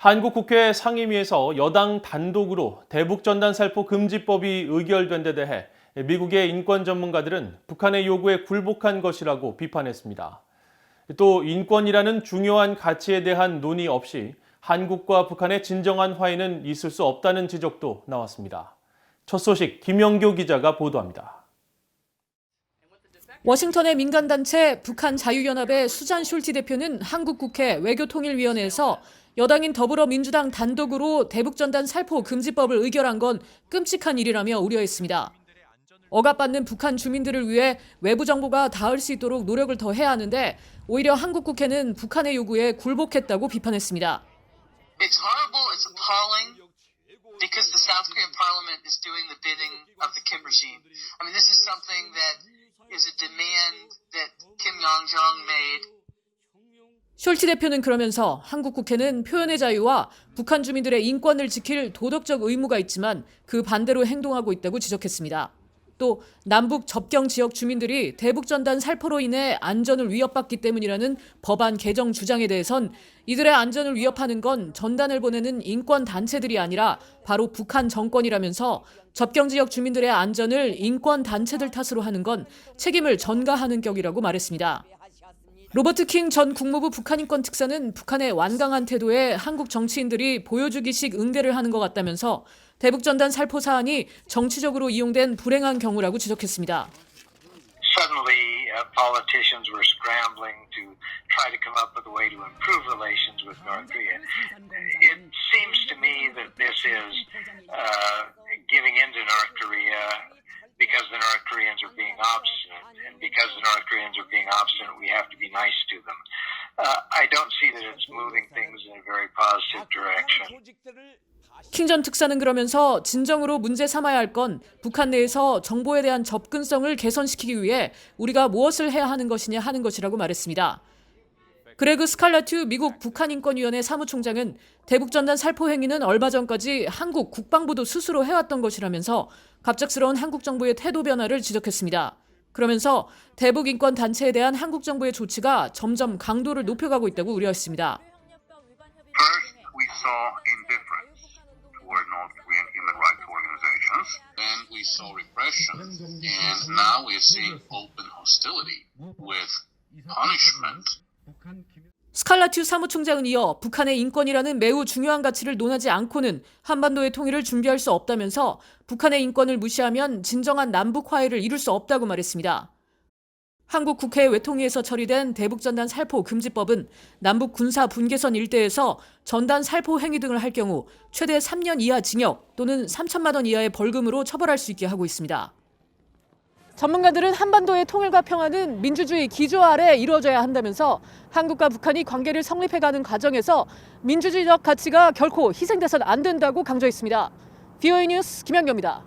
한국 국회 상임위에서 여당 단독으로 대북전단 살포 금지법이 의결된 데 대해 미국의 인권 전문가들은 북한의 요구에 굴복한 것이라고 비판했습니다. 또 인권이라는 중요한 가치에 대한 논의 없이 한국과 북한의 진정한 화해는 있을 수 없다는 지적도 나왔습니다. 첫 소식 김영교 기자가 보도합니다. 워싱턴의 민간단체 북한자유연합의 수잔 숄티 대표는 한국 국회 외교통일위원회에서 여당인 더불어민주당 단독으로 대북전단 살포 금지법을 의결한 건 끔찍한 일이라며 우려했습니다. 억압받는 북한 주민들을 위해 외부 정보가 닿을 수 있도록 노력을 더 해야 하는데 오히려 한국 국회는 북한의 요구에 굴복했다고 비판했습니다. It's horrible, it's appalling, because the South Korean parliament is doing the bidding of the Kim regime. I mean, this is something that is a demand that Kim Yong-jong made. 숄티 대표는 그러면서 한국 국회는 표현의 자유와 북한 주민들의 인권을 지킬 도덕적 의무가 있지만 그 반대로 행동하고 있다고 지적했습니다. 또 남북 접경 지역 주민들이 대북전단 살포로 인해 안전을 위협받기 때문이라는 법안 개정 주장에 대해선 이들의 안전을 위협하는 건 전단을 보내는 인권단체들이 아니라 바로 북한 정권이라면서 접경 지역 주민들의 안전을 인권단체들 탓으로 하는 건 책임을 전가하는 격이라고 말했습니다. 로버트 킹 전 국무부 북한인권 특사는 북한의 완강한 태도에 한국 정치인들이 보여주기식 응대를 하는 것 같다면서 대북전단 살포 사안이 정치적으로 이용된 불행한 경우라고 지적했습니다. Suddenly, politicians were scrambling to try to come up with a way to improve relations with North Korea. It seems to me that this is giving in to North Korea because the North Koreans are being obstinate, and because the North Koreans are being obstinate, we have to be nice to them. I don't see that it's moving things in a very positive direction. 킹 전 특사는 그러면서 진정으로 문제 삼아야 할 건 북한 내에서 정보에 대한 접근성을 개선시키기 위해 우리가 무엇을 해야 하는 것이냐 하는 것이라고 말했습니다. 그레그 스칼라튜 미국 북한인권위원회 사무총장은 대북전단 살포 행위는 얼마 전까지 한국 국방부도 스스로 해왔던 것이라면서 갑작스러운 한국 정부의 태도 변화를 지적했습니다. 그러면서 대북 인권 단체에 대한 한국 정부의 조치가 점점 강도를 높여가고 있다고 우려했습니다. First, we saw indifference toward North Korean human rights organizations. Then we saw repression, and now we're seeing open hostility with punishment. 스칼라튜 사무총장은 이어 북한의 인권이라는 매우 중요한 가치를 논하지 않고는 한반도의 통일을 준비할 수 없다면서 북한의 인권을 무시하면 진정한 남북 화해를 이룰 수 없다고 말했습니다. 한국 국회 외통위에서 처리된 대북전단 살포 금지법은 남북 군사 분계선 일대에서 전단 살포 행위 등을 할 경우 최대 3년 이하 징역 또는 3천만 원 이하의 벌금으로 처벌할 수 있게 하고 있습니다. 전문가들은 한반도의 통일과 평화는 민주주의 기조 아래 이루어져야 한다면서 한국과 북한이 관계를 성립해가는 과정에서 민주주의적 가치가 결코 희생돼서는 안 된다고 강조했습니다. VOA 뉴스 김연경입니다.